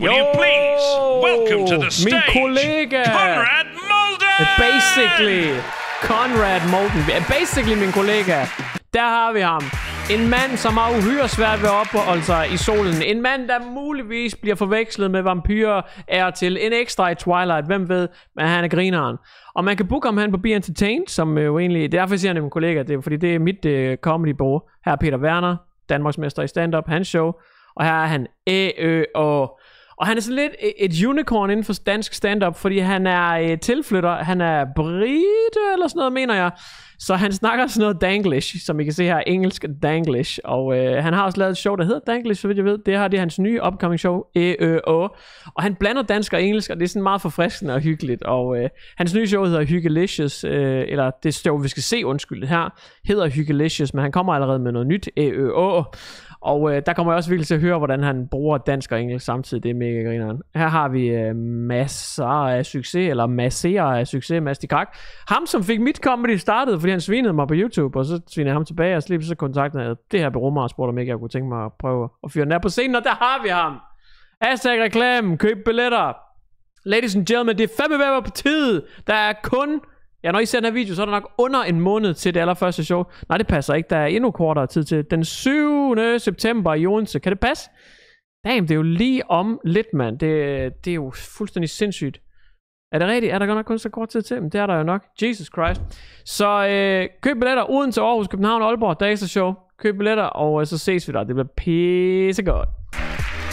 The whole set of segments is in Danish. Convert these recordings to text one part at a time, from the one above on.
Will you please welcome to the stage, min kollega. Conrad Molden! Conrad Molden. Basically min kollega. Der har vi ham. En mand, som har uhyre svært ved at opholde sig i solen. En mand, der muligvis bliver forvekslet med vampyrer, er til en ekstra i Twilight. Hvem ved, men han er grineren. Og man kan booke ham hen på Be Entertained, som jo egentlig... Derfor siger han min kollega, det er, fordi det er mit comedy-bureau. Her er Peter Werner, Danmarksmester i stand-up, hans show. Og her er han og han er sådan lidt et unicorn inden for dansk stand-up, fordi han er tilflytter. Han er brite eller sådan noget, mener jeg. Så han snakker sådan noget danglish, som I kan se her, engelsk danglish. Og han har også lavet et show, der hedder Danglish, så vidt jeg ved. Det er hans nye upcoming show, Og han blander dansk og engelsk, og det er sådan meget forfriskende og hyggeligt. Og hans nye show hedder Hyggelicious, eller det show, vi skal se, her, hedder Hyggelicious, men han kommer allerede med noget nyt, Og der kommer jeg også virkelig til at høre, hvordan han bruger dansk og engelsk samtidig. Det er mega grineren. Her har vi masser af succes, eller masser af succes, Mads de Krak. Ham, som fik mit comedy startet, fordi han svinede mig på YouTube, og så svinede jeg ham tilbage, og så kontaktede jeg det her bureau mig og spurgte, om ikke jeg kunne tænke mig at prøve at fyre den her på scenen, og der har vi ham. Hashtag reklame, køb billetter. Ladies and gentlemen, det er fandme ved på tid. Der er kun... Ja, når I ser den her video, så er der nok under en måned til det allerførste show. Nej, det passer ikke. Der er endnu kortere tid til. Den 7. september i Odense. Kan det passe? Damn, det er jo lige om lidt, mand. Det er jo fuldstændig sindssygt. Er det rigtigt? Er der godt nok kun så kort tid til? Men det er der jo nok. Jesus Christ. Så køb billetter. Odense, Aarhus, København, Aalborg. Dags show. Køb billetter, og så ses vi der. Det bliver pissegodt.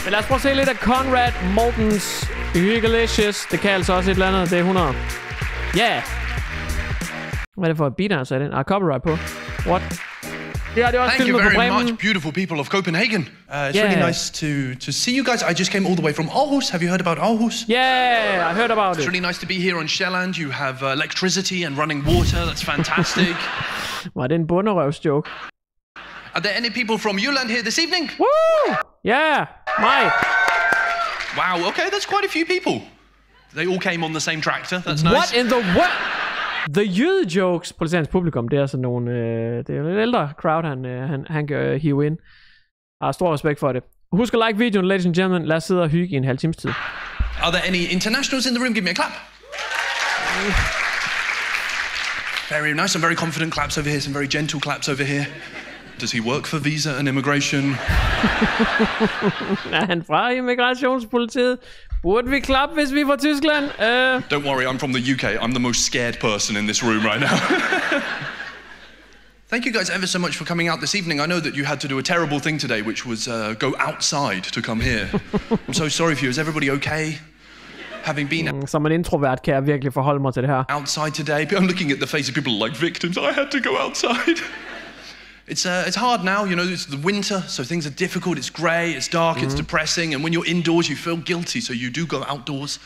Men lad os prøve at se lidt af Conrad Moldens Hyggelicious. Det kan altså også et eller andet. Det er 100. Yeah! Hvad er det for et beat, han sagde den? Copyright på. What? Yeah, thank you very much, beautiful people of Copenhagen. It's really nice to see you guys. I just came all the way from Aarhus. Have you heard about Aarhus? Yeah, I heard about it. It's really nice to be here on Sjælland. You have electricity and running water. That's fantastic. Var det en bunderøvsjoke? Are there any people from Jylland here this evening? Woo! Yeah, mig. Wow, okay, that's quite a few people. They all came on the same tractor. That's nice. What in the what? The Jyde Jokes, på hans publikum, det er sådan nogle, det er lidt ældre crowd, han kan hive ind. Jeg har stor respekt for det. Husk at like videoen, ladies and gentlemen. Lad os sidde og hygge i en halv times tid. Are there any internationals in the room? Give me a clap. Very nice, some very confident claps over here, some very gentle claps over here. Does he work for Visa and Immigration? Er han fra immigrationspolitiet? Burde vi klappe, hvis vi er fra Tyskland? Don't worry, I'm from the UK. I'm the most scared person in this room right now. Thank you guys ever so much for coming out this evening. I know that you had to do a terrible thing today, which was go outside to come here. I'm so sorry for you. Is everybody okay? Having been som en introvert kan jeg virkelig forholde mig til det her. Outside today, I'm looking at the face of people like victims. I had to go outside. It's hard now, you know, it's the winter, so things are difficult, it's grey, it's dark, it's depressing, and when you're indoors you feel guilty, so you do go outdoors,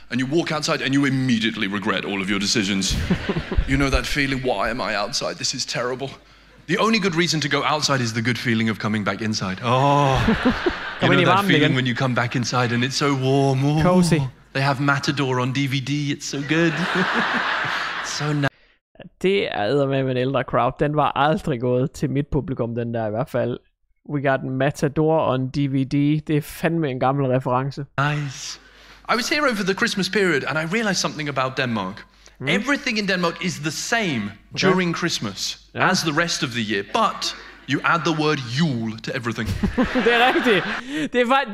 and you walk outside and you immediately regret all of your decisions. You know that feeling, why am I outside, this is terrible. The only good reason to go outside is the good feeling of coming back inside. Oh, you know that feeling when you come back inside and it's so warm. Oh, cozy. They have Matador on DVD, it's so good. So nice. Det er eddermame en ældre crowd. Den var aldrig gået til mit publikum, den der i hvert fald. We got Matador on DVD. Det er fandme en gammel reference. Nice. I was here over the Christmas period and I realized something about Denmark. Everything in Denmark is the same during Christmas as the rest of the year, but you add the word jul to everything. Det er rigtigt.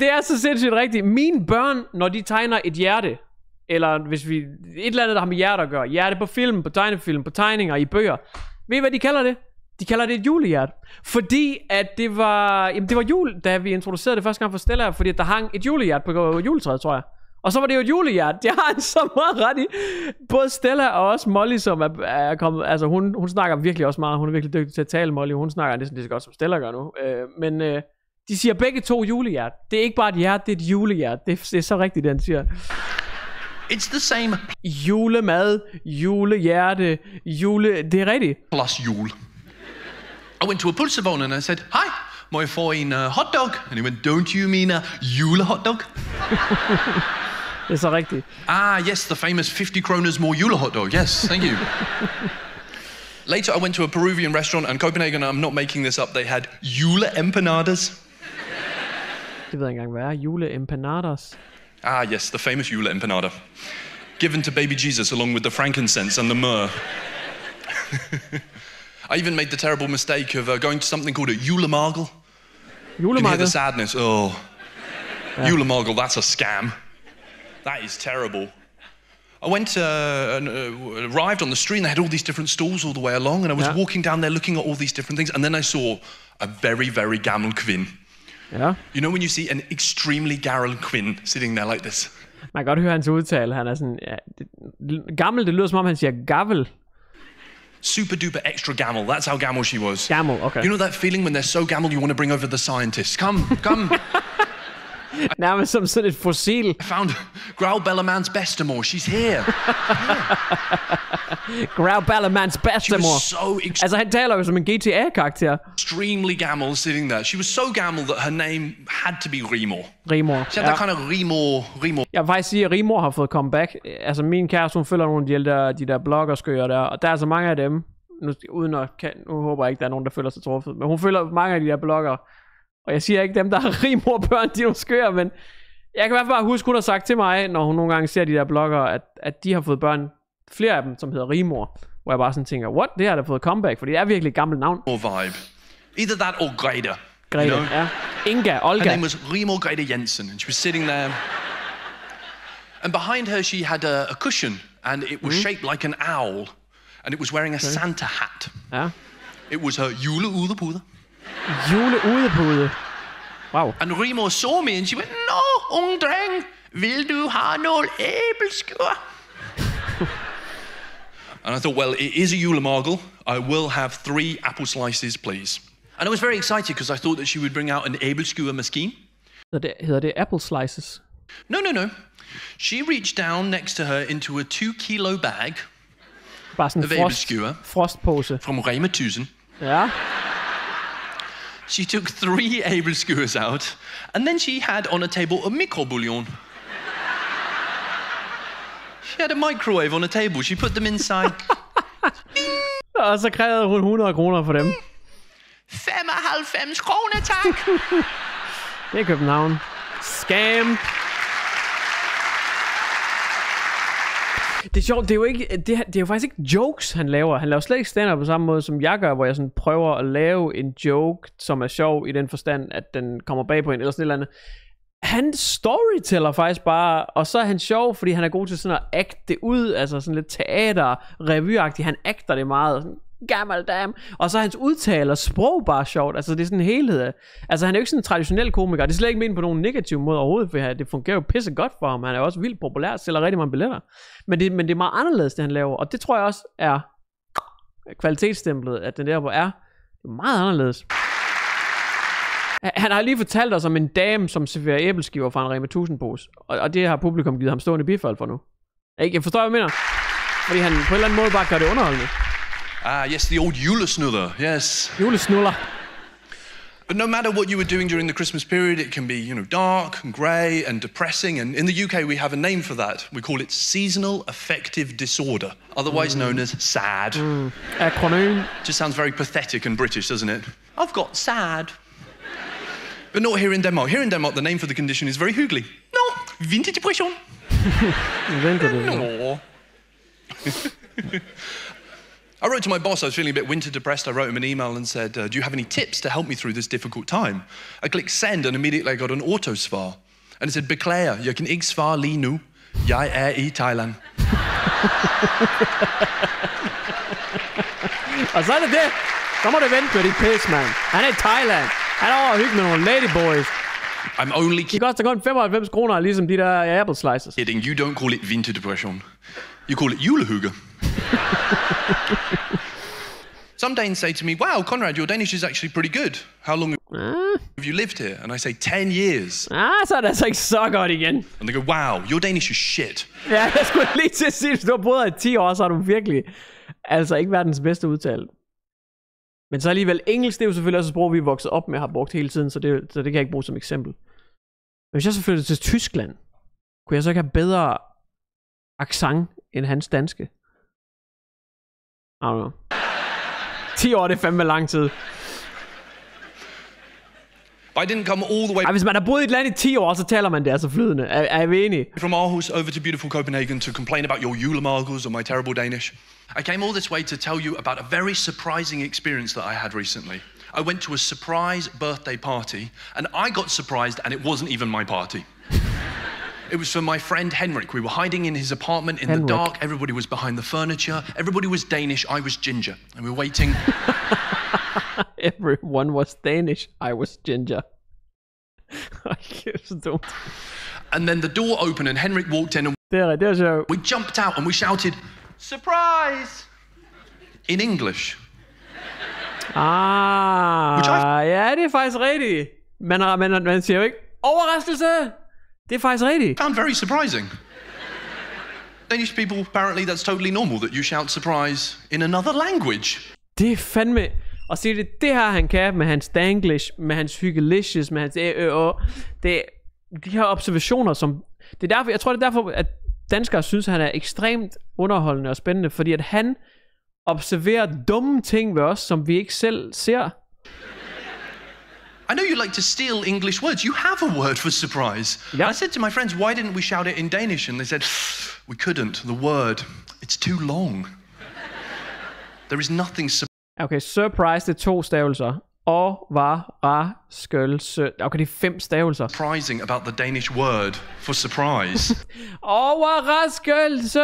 Det er så sindssygt rigtigt. Mine børn, når de tegner et hjerte, eller hvis vi... Et eller andet, der har med hjerte at gøre. Hjerte på film, på tegnefilm, på tegninger, i bøger. Ved I, hvad de kalder det? De kalder det et julehjerte. Fordi at det var... Jamen, det var jul, da vi introducerede det første gang for Stella. Fordi der hang et julehjerte på juletræet, tror jeg. Og så var det jo et julehjerte. Det har han så meget ret i. Både Stella og også Molly, som er kommet... Altså, hun snakker virkelig også meget. Hun er virkelig dygtig til at tale, Molly. Hun snakker næsten lige så godt, som Stella gør nu. Men de siger begge to julehjerte. Det er ikke bare et hjerte, det er et julehjerte. Det er så rigtigt, det han siger. It's the same. Julemad, julehjerte, det er rigtigt. Plus jul. I went to a pølsevogn and I said, hi, må jeg få en hotdog? And he went, don't you mean a julehotdog? Det er så rigtigt. Ah, yes, the famous 50 kroners more julehotdog. Yes, thank you. Later I went to a Peruvian restaurant in Copenhagen, I'm not making this up, they had jule empanadas. Det ved jeg ikke engang, hvad er. Juleempanadas. Ah, yes, the famous Yule empanada. Given to baby Jesus along with the frankincense and the myrrh. I even made the terrible mistake of going to something called a julemargel. You can hear the sadness. Oh, julemargel, that's a scam. That is terrible. I went and arrived on the street and they had all these different stalls all the way along, and I was walking down there looking at all these different things, and then I saw a very, very gammel kvinde. Ja. You know when you see an extremely gammel kvinde sitting there like this? Man kan godt høre hans udtale. Han er sådan... Ja, gammel, det lyder som om han siger gavel. Super duper extra gammel. That's how gammel she was. Gammel, okay. You know that feeling when they're so gammel you want to bring over the scientists? Come. Nærmest som sådan et fossil. I found Grauballermans Bestemor. She's here. Grauballermans Bestemor. So altså han taler jo som en GTA-karakter. Extremely gammel sitting there. She was so gammel that her name had to be Rimor. Rimor. She had that kind of Rimor. Jeg vil faktisk sige, at Rimor har fået comeback. Altså min kæreste, hun følger nogle af de der bloggerskøer der, og der er så mange af dem, nu håber jeg ikke, der er nogen, der føler sig truffet, men hun følger mange af de der blogger. Og jeg siger ikke dem, der har Rimor-børn, de er nogle skører, men jeg kan i hvert fald bare huske, hun har sagt til mig, når hun nogle gange ser de der blogger, at de har fået børn, flere af dem, som hedder Rimor. Hvor jeg bare sådan tænker, what? Det har da fået comeback, for det er virkelig et gammelt navn. Or vibe. Either that or Greta. Greta, you know? ja. Inga, Olga. Her name was Rimor Greta Jensen, and she was sitting there. And behind her she had a cushion, and it was shaped like an owl. And it was wearing a Santa hat. Ja. It was her juleudepude. Juleudepude. Wow. And Rimor saw me and she went, "No, ung dreng, vil du have nogle æbleskiver?" And I thought, well, it is a julemargel. I will have 3 apple slices, please. And I was very excited because I thought that she would bring out an æbleskiver maskine. Hedder det apple slices? No. She reached down next to her into a 2-kilo bag Bare sådan en frostpose. From Rema 1000. Ja. She took 3 æbleskivers out, and then she had on a table a microbouillon. She had a microwave on a table. She put them inside. Og så krævede hun 100 kroner for dem. 95 kroner, tak. Det er København. Scam. Det er sjovt, det er jo ikke, det er jo faktisk ikke jokes, han laver. Han laver slet ikke stand-up på samme måde, som jeg gør, hvor jeg sådan prøver at lave en joke, som er sjov i den forstand, at den kommer bag på en, eller sådan et eller andet. Han storyteller faktisk bare, og så er han sjov, fordi han er god til sådan at acte det ud, altså sådan lidt teater, revyagtigt. Han acter det meget, sådan, gammel dam. Og så er hans udtaler, sprog bare sjovt. Altså det er sådan en helhed. Altså han er jo ikke sådan en traditionel komiker. Det er slet ikke ment på nogen negativ måde overhovedet, for det fungerer jo pisse godt for ham. Han er også vildt populær, sælger rigtig mange billetter. Men det er meget anderledes, det han laver. Og det tror jeg også er kvalitetsstemplet, at den der hvor er meget anderledes. Han har lige fortalt os om en dame, som serverer æbleskiver fra en Rema 1000 pose. Og det har publikum givet ham stående bifald for nu. Jeg forstår, hvad jeg mener. Fordi han på en eller anden måde bare gør det underholdende. Ah, yes, the old julesnuller, yes. Julesnuller. But no matter what you were doing during the Christmas period, it can be, dark and grey and depressing. And in the UK, we have a name for that. We call it seasonal affective disorder, otherwise known as SAD. Acronym. Just sounds very pathetic and British, doesn't it? I've got SAD. But not here in Denmark. Here in Denmark, the name for the condition is very hyggelig. No, vinterdepression. No. I wrote to my boss, I was feeling a bit winter depressed. I wrote him an email and said, do you have any tips to help me through this difficult time? I clicked send and immediately I got an autosvar. And it said, beklager, jeg kan ikke svare lige nu. Jeg er i Thailand. Og så er det. Så må det vente på dit pis, man. Han er i Thailand. Han er over at hygge med nogle ladyboys. I'm only de koster kun 95 kroner, ligesom de der apple slices. kidding. You don't call it vinterdepression. You call it julehygge. Some Danes say to me, wow, Conrad, your Danish is actually pretty good. How long have you lived here? And I say, 10 years. Så er det altså ikke så godt igen. And they go, wow, your Danish is shit. Ja, jeg skulle lige til at sige, hvis du har boet i 10 år, så har du virkelig altså ikke verdens bedste udtale. Men så alligevel, engelsk, det er jo selvfølgelig også et sprog, vi er vokset op med, har brugt hele tiden, så det kan jeg ikke bruge som eksempel. Men hvis jeg så flyttede til Tyskland, kunne jeg så ikke have bedre accent end hans danske? I don't know. 10 år, det er fandme lang tid. But I didn't come all the way Ej, hvis man har boet i et land i 10 år, så taler man det altså flydende. Er vi enige? from Aarhus over to beautiful Copenhagen to complain about your julemarkeds or my terrible Danish. I came all this way to tell you about a very surprising experience that I had recently. I went to a surprise birthday party, and I got surprised, and it wasn't even my party. It was for my friend Henrik. We were hiding in his apartment in the dark. Everybody was behind the furniture. Everybody was Danish. I was ginger. And we were waiting. Everyone was Danish. I was ginger. Så dumt. And then the door opened, and Henrik walked in, and Det er sjovt. we jumped out, and we shouted, "Surprise!" in English. Ja, det er faktisk rigtigt. Man siger jo ikke, overraskelse! Det er faktisk rigtigt. Found very surprising. Danish people, apparently that's totally normal that you shout surprise in another language. Det er fandme... Og se, det her han kan med hans danglish, med hans hyggelicious, med hans det de her observationer, som... Det er derfor, jeg tror, det er derfor, at danskere synes, at han er ekstremt underholdende og spændende, fordi at han observerer dumme ting ved os, som vi ikke selv ser. I know you like to steal English words. You have a word for surprise. Yep. I said to my friends, why didn't we shout it in Danish? And they said, we couldn't. The word, it's too long. There is nothing Okay, surprise, det er 2 stavelser. Overraskelse. Okay, det er 5 stavelser. surprising about the Danish word for surprise. Overraskelse!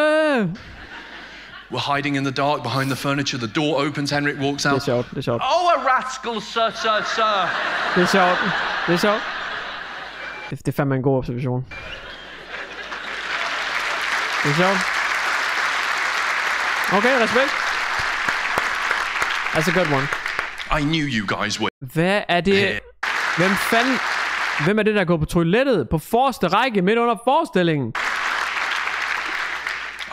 We're hiding in the dark behind the furniture. The door opens. Henrik walks Det er out. sjovt, det er sjovt. Oh, a rascal, sir. Det er sjovt, det er sjovt. Det er fandme en god observation. Det er sjovt. Okay, respekt. That's a good one. I knew you guys were. Hvad er det? Hvem er det, der går på toilettet på forreste række midt under forestillingen?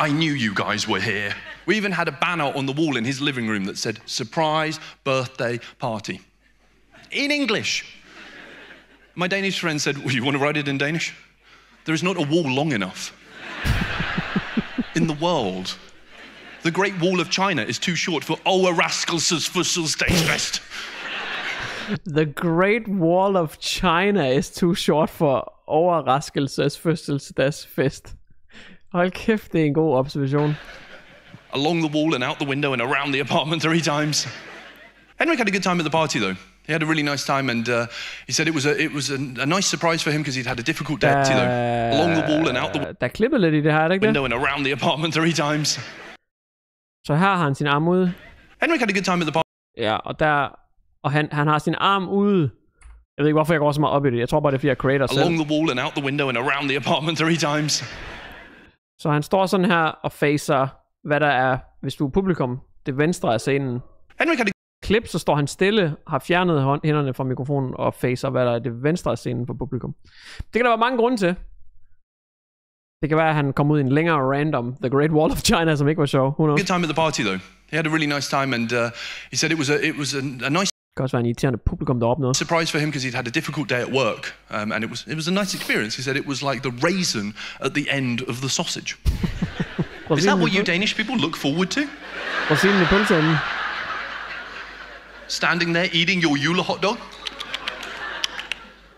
I knew you guys were here. We even had a banner on the wall in his living room that said, surprise birthday party. In English. My Danish friend said, well, you want to write it in Danish? There is not a wall long enough in the world. The Great Wall of China is too short for a rascal's fødselsdagsfest. The Great Wall of China is too short for overraskelses fødselsdagsfest. Hold kæft, det er en god observation. Along the wall and out the window and around the apartment 3 times. Henrik had a good time at the party, though. He had a really nice time, and he said it was a nice surprise for him because he'd had a difficult day, though. Along the wall and out the Der er klippet lidt i det her, er det ikke det? window and around the apartment 3 times. Så her har han sin arm ude. Henrik had a good time at the party. Ja, og han har sin arm ude. Jeg ved ikke, hvorfor jeg går så meget op i det. Jeg tror bare, det er fordi, jeg creator selv. Along the wall and out the window and around the apartment 3 times. Så han står sådan her og facer, hvad der er, hvis du er publikum, det venstre af scenen. Henrik had a Klip, så står han stille, har fjernet hænderne fra mikrofonen og facer, hvad der er det venstre af scenen for publikum. Det kan der være mange grunde til. Det kan være, at han kom ud i en længere random, The Great Wall of China, som ikke var sjov. good time at the party, though. He had a really nice time, and he said it was a nice Det kan også være en irriterende publikum, der opnåede. surprise for him because he'd had a difficult day at work, and it was a nice experience. He said it was like the raisin at the end of the sausage. Is that what you Danish people look forward to? Rosinen i pølseenden. Standing there eating your julehotdog?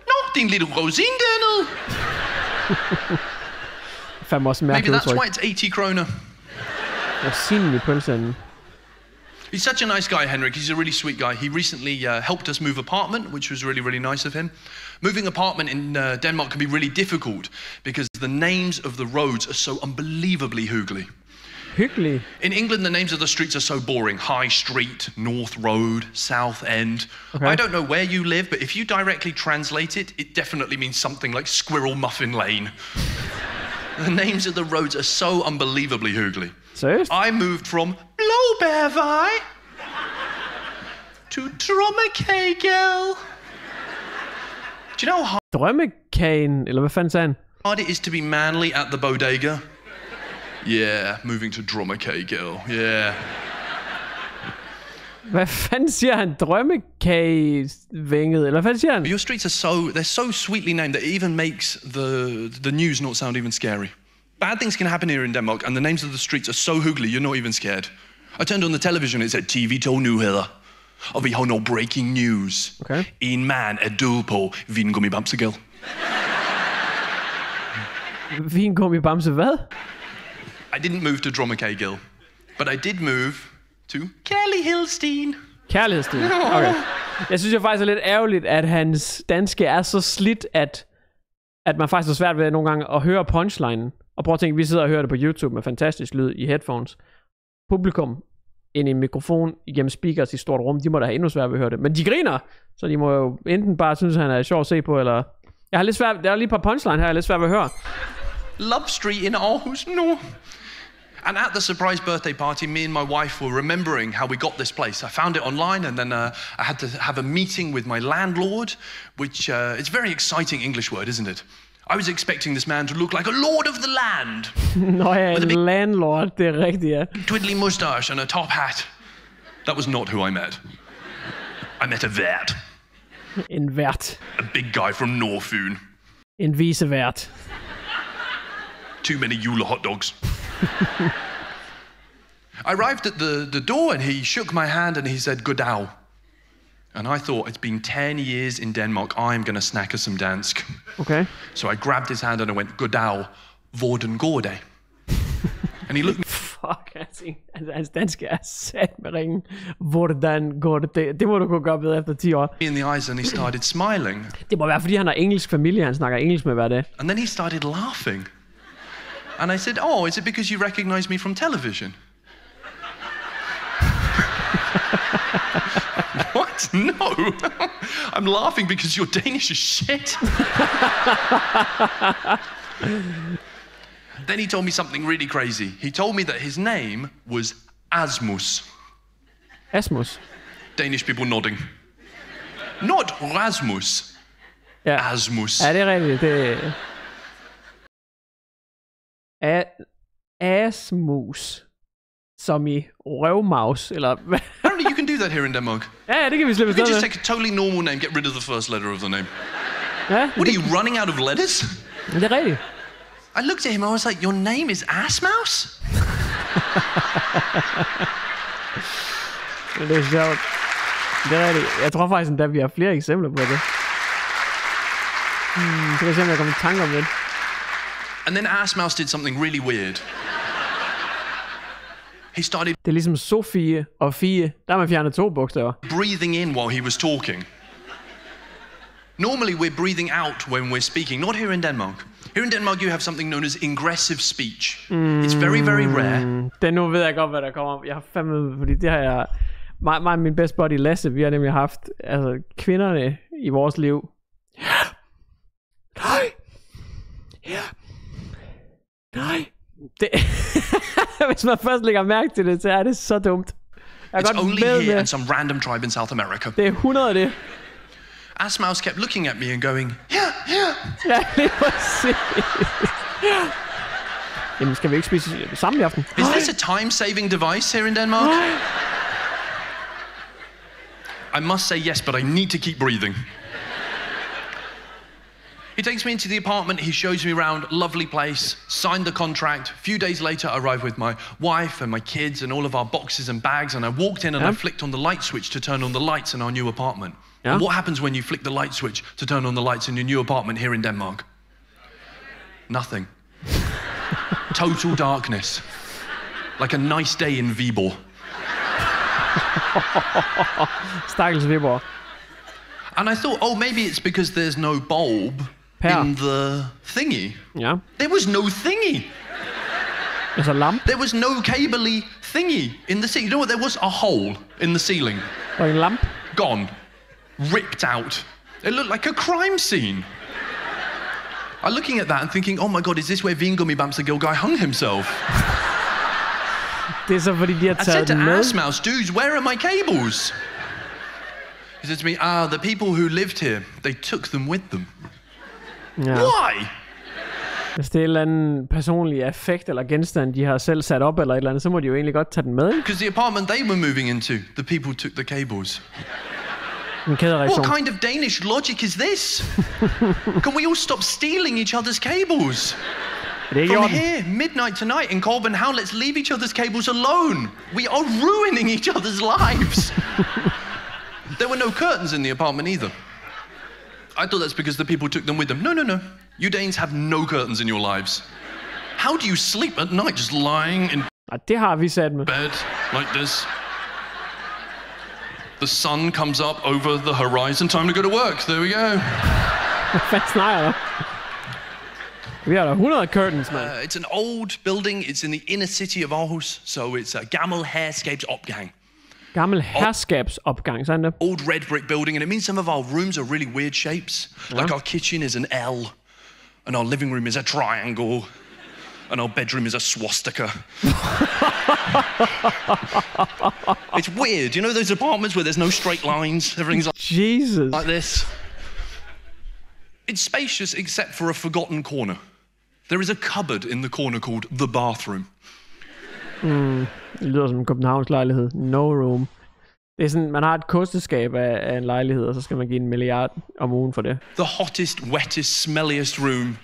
Nå, din lille rosin dernede. Fandme også en Maybe mærkelig that's udtryk. why it's 80 kroner. Rosinen i pølseenden. He's such a nice guy, Henrik. He's a really sweet guy. He recently helped us move apartment, which was really, really nice of him. Moving apartment in Denmark can be really difficult because the names of the roads are so unbelievably hoogly. Hyggelig. In England, the names of the streets are so boring. High Street, North Road, South End. Okay. I don't know where you live, but if you directly translate it, it definitely means something like Squirrel Muffin Lane. The names of the roads are so unbelievably hoogly. Seriøst? I moved from Blåbærvej to Drømmekagel. Do you know how Drømmekagen, eller hvad fanden sagde han? hard it is to be manly at the bodega? Yeah, moving to Drømmekagel. Yeah. Hvad fanden siger han? Drømmekagevinget, eller hvad fanden siger han? Your streets are they're so sweetly named that it even makes the news not sound even scary. Bad things can happen here in Denmark, and the names of the streets are so hoogly, you're not even scared. I turned on the television, it said TV 2 Nyheder. Og vi har nu breaking news. Okay. En mand er død på Vingummi Bamsegil. Vingummi Bamse hvad? I didn't move to Drumacay-Gill, but I did move to Kelly Hillstein. Kærlighedsstil. Okay. Jeg synes jo faktisk er lidt ærgerligt, at hans danske er så slidt, at man faktisk har svært ved nogle gange at høre punchlinen. Og prøv at tænke, vi sidder og hører det på YouTube med fantastisk lyd i headphones. Publikum ind i en mikrofon igennem speakers i et stort rum, de må da have endnu svært ved at høre det. Men de griner, så de må jo enten bare synes, at han er sjov at se på, eller... Jeg har lidt svært... Der er lige et par punchline her, jeg er lidt svært ved at høre. Love Street in Aarhus, no. And at the surprise birthday party, me and my wife were remembering how we got this place. I found it online, and then I had to have a meeting with my landlord, which it's a very exciting English word, isn't it? I was expecting this man to look like a lord of the land. Nå ja, en landlord, det er rigtigt, ja. Twiddly mustache and a top hat. That was not who I met. I met a vært. En vært. A big guy from Northfyn. En visevært. Too many Eula hot dogs. I arrived at the door and he shook my hand and he said, "Goddag." And I thought, it's been 10 years in Denmark, I'm going to snack us some dansk. Okay. So I grabbed his hand and I went, "Goddag, hvordan går det?" And he looked me Fuck, hans danske er sat med ringen. Hvordan går det? Det må du kunne gøre bedre efter 10 år. in the eyes and he started smiling. Det må være, fordi han har engelsk familie, han snakker engelsk med hver dag. And then he started laughing. And I said, "Oh, is it because you recognize me from television?" What? No. I'm laughing because your Danish is shit. Then he told me something really crazy. He told me that his name was Asmus. Asmus. Danish people nodding. Not Rasmus. Ja. Asmus. Ja, det er rigtigt. Det er... Asmus. Som i røvmaus, eller hvad? Apparently you can do that here in Denmark. Ja, det kan vi slippe You can afsted just med. take a totally normal name, get rid of the first letter of the name. Ja, What are you, running out of letters? det er rigtigt. I looked at him and I was like, "Your name is Assmouse?" Det er sjovt. Det er rigtigt. Jeg tror faktisk endda, vi har flere eksempler på det. Det kan jeg se, om jeg kommer i tanke om det. And then Assmouse did something really weird. He started Det er ligesom Sofie og Fie. Der har man fjernet 2 bogstaver. breathing in while he was talking. Normally we're breathing out when we're speaking, not here in Denmark. Here in Denmark you have something known as ingressive speech. It's very, very rare. Det nu ved jeg godt, hvad der kommer. Jeg har fandme, fordi det har jeg... Mig og min best buddy Lasse, vi har nemlig haft kvinderne i vores liv. Nej. Nej. Det, hvis man først lægger mærke til det, så er det så dumt. Jeg er It's godt only med here med. and some random tribe in South America. Det er 100 af det. Assmouse kept looking at me and going, "Yeah, yeah." Ja, lige præcis. Jamen, skal vi ikke spise sammen i aften? Is this a time-saving device here in Denmark? I must say yes, but I need to keep breathing. He takes me into the apartment, he shows me around, lovely place, signed the contract. A few days later, I arrived with my wife and my kids and all of our boxes and bags, and I walked in and I flicked on the light switch to turn on the lights in our new apartment. And what happens when you flick the light switch to turn on the lights in your new apartment here in Denmark? Nothing. Total darkness. Like a nice day in Viborg. Stakkels Viborg. And I thought, oh, maybe it's because there's no bulb in the thingy. Ja. There was no thingy. Altså lamp There was no cable-y thingy in the ceiling. You know what? There was a hole in the ceiling. og en lamp. Gone. Ripped out. It looked like a crime scene. I'm looking at that and thinking, oh my God, is this where Vingummi Bamsegil guy hung himself? Det er så fordi de har I said taget to den med. Assmouse, dudes, where are my cables? He said to me, the people who lived here, they took them with them. Ja. Why? Hvis det er en eller anden personlig effekt eller genstand, de har selv sat op eller et eller andet, så må de jo egentlig godt tage den med, ikke? Because the apartment they were moving into, the people took the cables. En kædereaktion. What kind of Danish logic is this? Can we all stop stealing each other's cables? Det er ikke i From orden. here, midnight tonight in Corbin How, let's leave each other's cables alone. We are ruining each other's lives. There were no curtains in the apartment either. I thought that's because the people took them with them. No. You Danes have no curtains in your lives. How do you sleep at night just lying in Det har vi sat med. bed like this? The sun comes up over the horizon. Time to go to work. There we go. Hvad fanden snakker du? Vi har da 100 curtains, man. It's an old building. It's in the inner city of Aarhus. So it's a gammel herskabsopgang. Gammel herskabsopgang, sådan det. Old red brick building. And it means some of our rooms are really weird shapes. Like our kitchen is an L. And our living room is a triangle. And our bedroom is a swastika. It's weird. You know those apartments where there's no straight lines? Everything's Jesus. like this. It's spacious except for a forgotten corner. There is a cupboard in the corner called the bathroom. Det lyder som en Københavns lejlighed. No room. Det er sådan, man har et kosteskab af en lejlighed, og så skal man give 1 milliard om ugen for det. The hottest, wettest, smelliest room.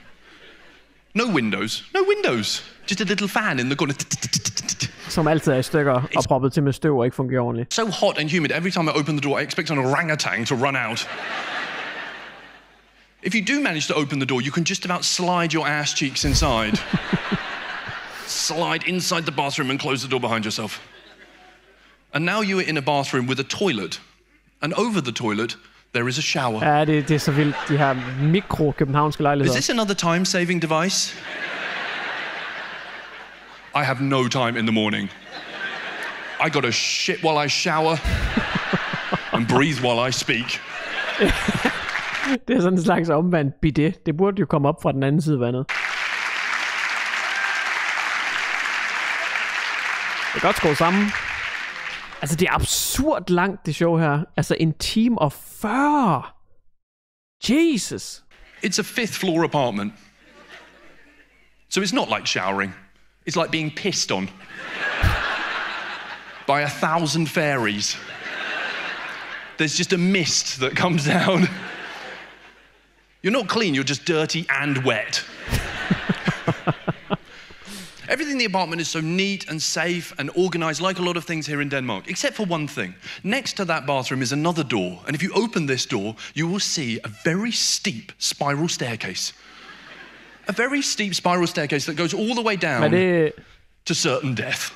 No windows. No windows. Just a little fan in the corner. Som altid er i stykker og proppet til med støv og ikke fungerer ordentligt. So hot and humid. Every time I open the door, I expect an orangutan to run out. If you do manage to open the door, you can just about slide your ass cheeks inside. Slide inside the bathroom and close the door behind yourself. And now you are in a bathroom with a toilet. And over the toilet, there is a shower. Ja, det er så vildt, de her mikro-københavnske lejligheder. Is this another time-saving device? I have no time in the morning. I gotta shit while I shower and breathe while I speak. Det er sådan en slags omvendt bidet. Det burde jo komme op fra den anden side af vandet. Det er godt skruet sammen. Altså, det er absurd langt, det show her. Altså, 1 time og 40. Jesus. It's a 5th floor apartment. So it's not like showering. It's like being pissed on by 1,000 fairies. There's just a mist that comes down. You're not clean, you're just dirty and wet. Everything in the apartment is so neat and safe and organized, like a lot of things here in Denmark, except for one thing. Next to that bathroom is another door, and if you open this door, you will see a very steep spiral staircase. A very steep spiral staircase that goes all the way down to certain death.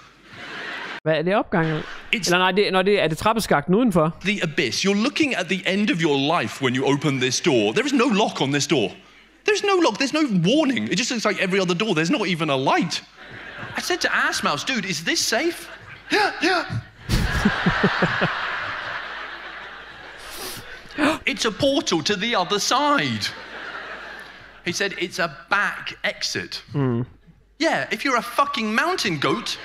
Hvad er det opgangen? Eller nej, er det trappeskakten udenfor? The abyss. You're looking at the end of your life when you open this door. There is no lock on this door. There's no lock. There's no warning. It just looks like every other door. There's not even a light. I said to Ass Mouse, dude, is this safe? Yeah. It's a portal to the other side. He said, it's a back exit. Yeah, if you're a fucking mountain goat.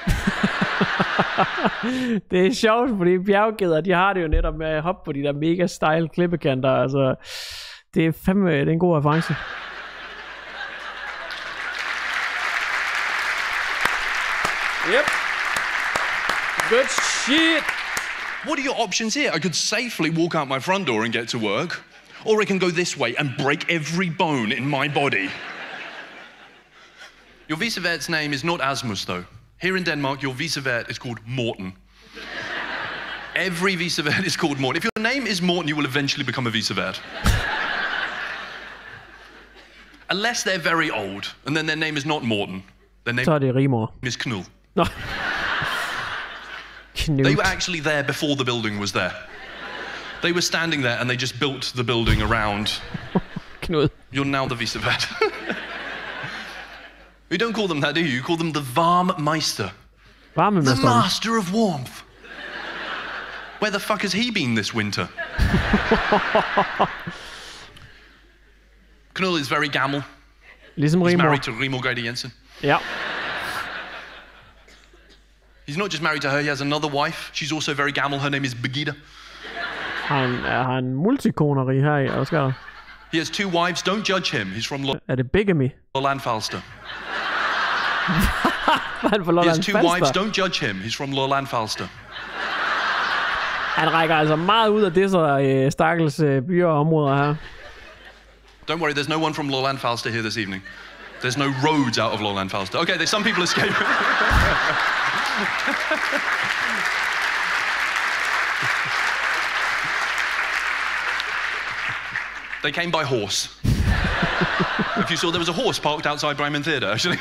Det er sjovt, fordi bjerggeder, de har det jo netop med at hoppe på de der mega stejle klippekanter. Altså, det er fandme, det er en god reference. Yep. Good shit. What are your options here? I could safely walk out my front door and get to work. Or I can go this way and break every bone in my body. Your vicevert's name is not Asmus, though. Here in Denmark, your vicevert is called Morten. Every vicevert is called Morten. If your name is Morten, you will eventually become a vicevert. Unless they're very old, and then their name is not Morten. Their name Så er det Rimor. is Knud. Nå. They were actually there before the building was there. They were standing there and they just built the building around. Knud. You're now the vicevert. You don't call them that, do you? You call them the Varmmeister. The Varmemesteren. master of warmth. Where the fuck has he been this winter? Knud is very gammel. Ligesom He's Rimor. married to Rimor Geide Jensen. Ja. He's not just married to her, he has another wife. She's also very gammel. Her name is Birgitte. Har han multikoneri her i Oscar? He has 2 wives. Don't judge him. He's from Er det bigamy? Lolland Falster. Han får He has Lolland 2 wives. Falster. Don't judge him. He's from Lolland Falster. Han rækker altså meget ud af det så stakkels byer og områder her. Don't worry, there's no one from Lolland Falster here this evening. There's no roads out of Lolland Falster. Okay, there's some people escaping. They came by horse. If you saw, there was a horse parked outside Bremen Theatre, actually.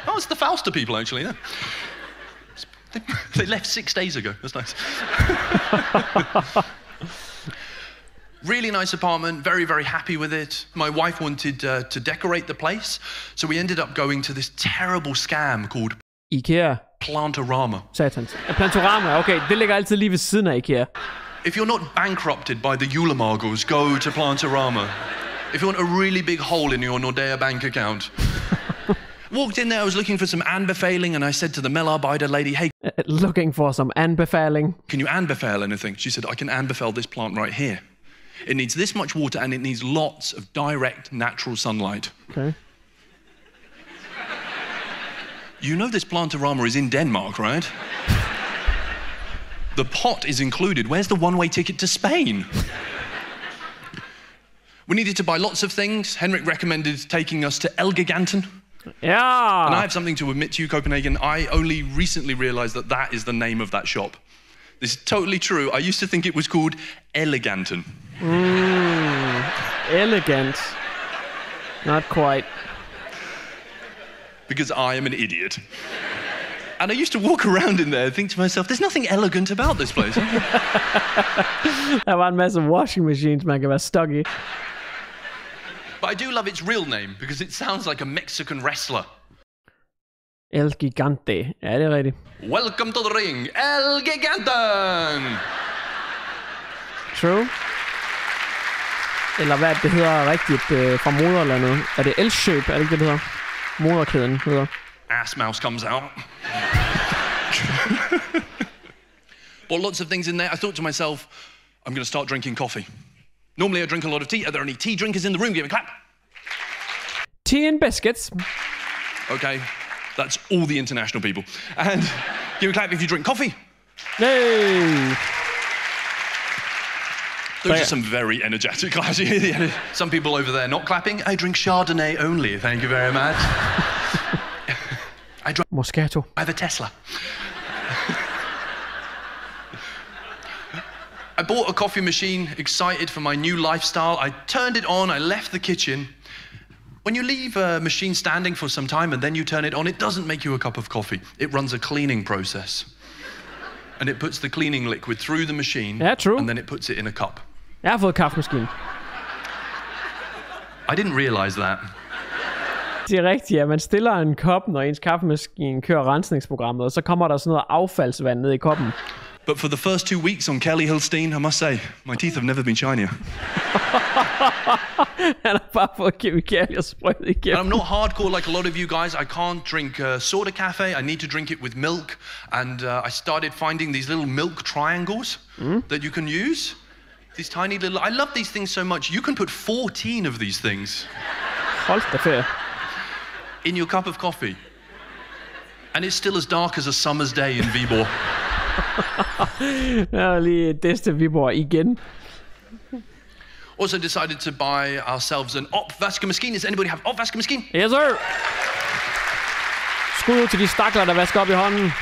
Oh, it's the Fauster people, actually, yeah. They left 6 days ago. That's nice. Really nice apartment, very, very happy with it. My wife wanted to decorate the place, so we ended up going to this terrible scam called IKEA. Plantorama. Satans. Plantorama, okay, det ligger altid lige ved siden af IKEA. If you're not bankrupted by the Julemargos, go to Plantorama. If you want a really big hole in your Nordea bank account. Walked in there, I was looking for some anbefaling, and I said to the medarbejder lady, hey, Looking for some anbefaling. can you anbefale anything? She said, I can anbefale this plant right here. It needs this much water, and it needs lots of direct, natural sunlight. Okay. You know this Plantorama is in Denmark, right? The pot is included. Where's the one-way ticket to Spain? We needed to buy lots of things. Henrik recommended taking us to Elgiganten. Ja. And I have something to admit to you, Copenhagen. I only recently realized that that is the name of that shop. This is totally true. I used to think it was called Eleganten. Elegant. Not quite. Because I am an idiot. And I used to walk around in there and think to myself, there's nothing elegant about this place. Der var en masse washing machines, man kan være stuck i. But I do love its real name because it sounds like a Mexican wrestler. El Gigante. Ja, det er rigtigt. Welcome to the ring, El Giganten! True. Eller hvad det hedder rigtigt fra moderlandet. Er det Elkjøb? Er det ikke det, det hedder? Moderkæden hedder. Ass mouse comes out. Bought lots of things in there. I thought to myself, I'm going to start drinking coffee. Normally I drink a lot of tea. Are there any tea drinkers in the room? Give me a clap. Tea and biscuits. Okay, that's all the international people. And give me a clap if you drink coffee. Hey! Those are some very energetic claps. Some people over there not clapping. I drink Chardonnay only, thank you very much. Moscato. I have a Tesla. I bought a coffee machine, excited for my new lifestyle. I turned it on, I left the kitchen. When you leave a machine standing for some time and then you turn it on, it doesn't make you a cup of coffee. It runs a cleaning process. And it puts the cleaning liquid through the machine. Yeah, true. And then it puts it in a cup. Jeg har fået kaffemaskine. I didn't realize that. Det er rigtigt, at man stiller en kop, når ens kaffemaskine kører rensningsprogrammet, og så kommer der sådan noget affaldsvand ned i koppen. But for the first 2 weeks on Kelly Hill Steen, I must say, my teeth have never been shinier. Han har bare fået kemikalier sprøjtet igennem. And I'm not hardcore like a lot of you guys. I can't drink soda cafe. I need to drink it with milk. And I started finding these little milk triangles that you can use. These tiny little... I love these things so much. You can put 14 of these things Hold da ferie. in your cup of coffee. And it's still as dark as a summer's day in Viborg. Jeg har lige Deste Viborg igen. Also decided to buy ourselves an opvaskemaskine. Does anybody have opvaskemaskine? Yes, sir. Skud ud til de stakler, der vasker op i hånden.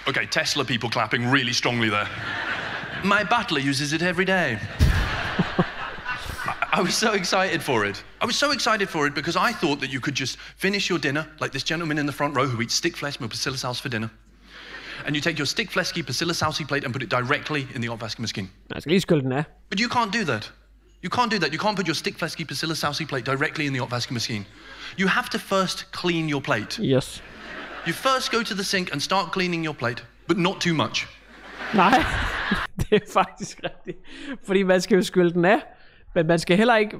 Okay, Tesla people clapping really strongly there. My butler uses it every day. I was so excited for it. I was so excited for it because I thought that you could just finish your dinner like this gentleman in the front row who eats stikflæsk med persillesauce for dinner. And you take your stikflæski persillesauce plate and put it directly in the opvaskemaskine. Jeg skal lige skylde den af. But you can't do that. You can't do that. You can't put your stikflæski persillesauce plate directly in the opvaskemaskine. You have to first clean your plate. Yes. You first go to the sink and start cleaning your plate, but not too much. Nej, det er faktisk rigtigt. Fordi man skal jo skylde den af. Men man skal heller ikke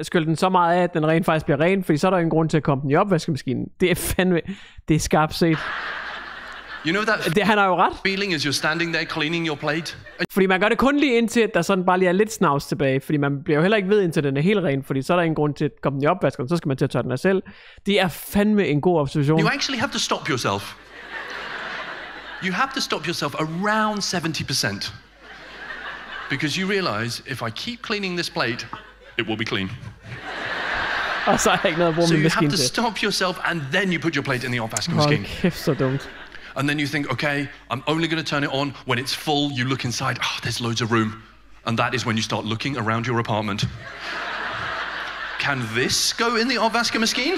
skylde den så meget af, at den rent faktisk bliver ren. Fordi så er der ingen grund til at komme den i opvaskemaskinen. Det er fandme... Det er skarpt set. You know that Han har jo ret. feeling as you're standing there cleaning your plate? Fordi man gør det kun lige indtil, at der sådan bare lige er lidt snavs tilbage. Fordi man bliver jo heller ikke ved, indtil den er helt ren. Fordi så er der ingen grund til at komme den i opvaskeren. Så skal man til at tørre den af selv. Det er fandme en god observation. You actually have to stop yourself. You have to stop yourself around 70%. Because you realize, if I keep cleaning this plate, it will be clean. Og så er jeg ikke noget at bruge So min you have maskine to til. stop yourself, and then you put your plate in the opvaskemaskine. Hold kæft, så dumt. And then you think, okay, I'm only going to turn it on when it's full. You look inside, oh, there's loads of room. And that is when you start looking around your apartment. Can this go in the opvaskemaskine?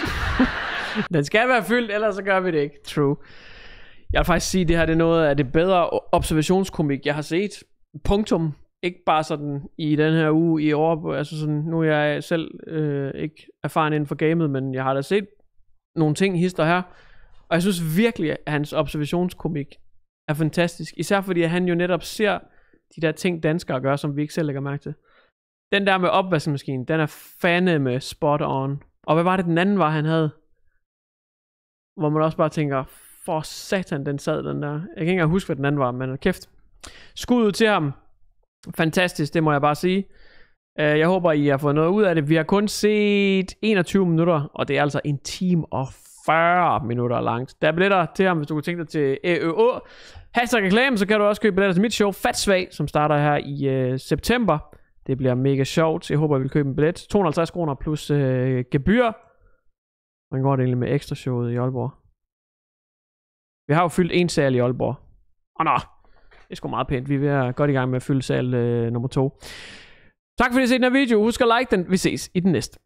Den skal være fyldt, ellers så gør vi det ikke. True. Jeg vil faktisk sige, at det her det er noget af det bedre observationskomik, jeg har set. Punktum. Ikke bare sådan i den her uge i år. Altså sådan, nu er jeg selv ikke erfaren inden for gamet, men jeg har da set nogle ting hister her. Og jeg synes virkelig, at hans observationskomik er fantastisk. Især fordi han jo netop ser de der ting, danskere gør, som vi ikke selv lægger mærke til. Den der med opvaskemaskinen, den er fandeme spot on. Og hvad var det den anden var, han havde? Hvor man også bare tænker, for satan, den sad den der. Jeg kan ikke engang huske, hvad den anden var, men kæft. Skud ud til ham. Fantastisk, det må jeg bare sige. Jeg håber, I har fået noget ud af det. Vi har kun set 21 minutter, og det er altså en time og 40 minutter langt. Der er billetter til ham, hvis du kunne tænke dig til #. Hashtag reklame, så kan du også købe billetter til mit show, Fatsvag, som starter her i september. Det bliver mega sjovt. Jeg håber, I vil købe en billet. 250 kroner plus gebyr. Man går det egentlig med ekstra showet i Aalborg. Vi har jo fyldt en sal i Aalborg. Nå, det er sgu meget pænt. Vi er ved at godt i gang med at fylde sal nummer 2. Tak fordi I har set den her video. Husk at like den. Vi ses i den næste.